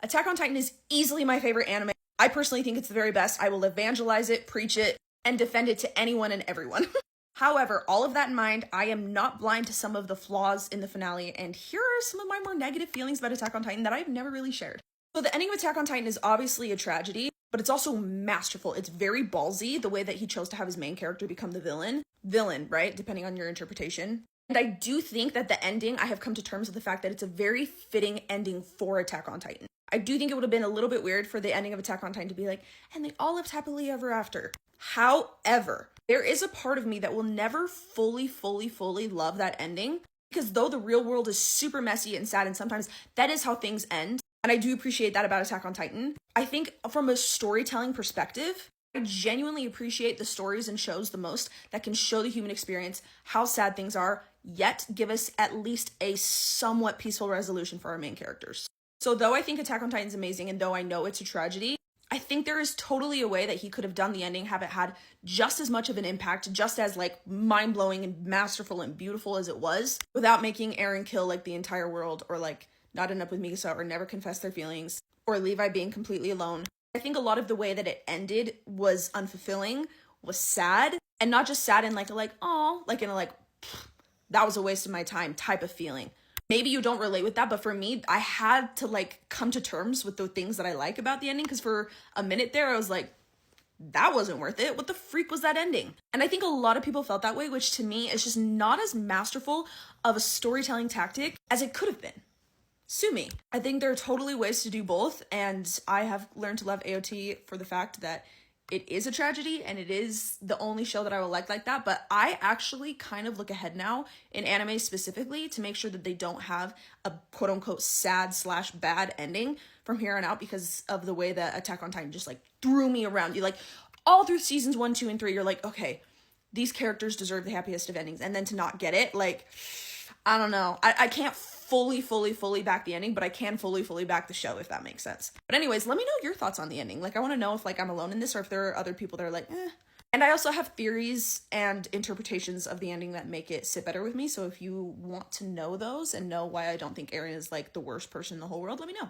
Attack on Titan is easily my favorite anime. I personally think it's the very best. I will evangelize it, preach it, and defend it to anyone and everyone. However, all of that in mind, I am not blind to some of the flaws in the finale, and here are some of my more negative feelings about Attack on Titan that I've never really shared. So the ending of Attack on Titan is obviously a tragedy, but it's also masterful. It's very ballsy, the way that he chose to have his main character become the villain. Villain, right? Depending on your interpretation. And I do think that the ending, I have come to terms with the fact that it's a very fitting ending for Attack on Titan. I do think it would have been a little bit weird for the ending of Attack on Titan to be like, and they all lived happily ever after. However, there is a part of me that will never fully love that ending, because though the real world is super messy and sad, and sometimes that is how things end, and I do appreciate that about Attack on Titan, I think from a storytelling perspective, I genuinely appreciate the stories and shows the most that can show the human experience, how sad things are, yet give us at least a somewhat peaceful resolution for our main characters. So though I think Attack on Titan is amazing, and though I know it's a tragedy, I think there is totally a way that he could have done the ending, have it had just as much of an impact, just as like mind-blowing and masterful and beautiful as it was, without making Eren kill like the entire world, or like not end up with Mikasa, or never confess their feelings, or Levi being completely alone. I think a lot of the way that it ended was unfulfilling, was sad, and not just sad in like a like, oh, like in a like, that was a waste of my time type of feeling. Maybe you don't relate with that, but for me, I had to like come to terms with the things that I like about the ending, because for a minute there, I was like, that wasn't worth it. What the freak was that ending? And I think a lot of people felt that way, which to me is just not as masterful of a storytelling tactic as it could have been. Sue me. I think there are totally ways to do both, and I have learned to love AOT for the fact that it is a tragedy, and it is the only show that I will like that, but I actually kind of look ahead now, in anime specifically, to make sure that they don't have a quote-unquote sad/bad ending from here on out, because of the way that Attack on Titan just like threw me around. You like, all through seasons 1, 2, and 3, you're like, okay, these characters deserve the happiest of endings, and then to not get it, like, I don't know. I can't fully back the ending, but I can fully back the show, if that makes sense. But anyways, let me know your thoughts on the ending. Like, I want to know if like I'm alone in this, or if there are other people that are like, eh. And I also have theories and interpretations of the ending that make it sit better with me. So if you want to know those and know why I don't think Eren is like the worst person in the whole world, let me know.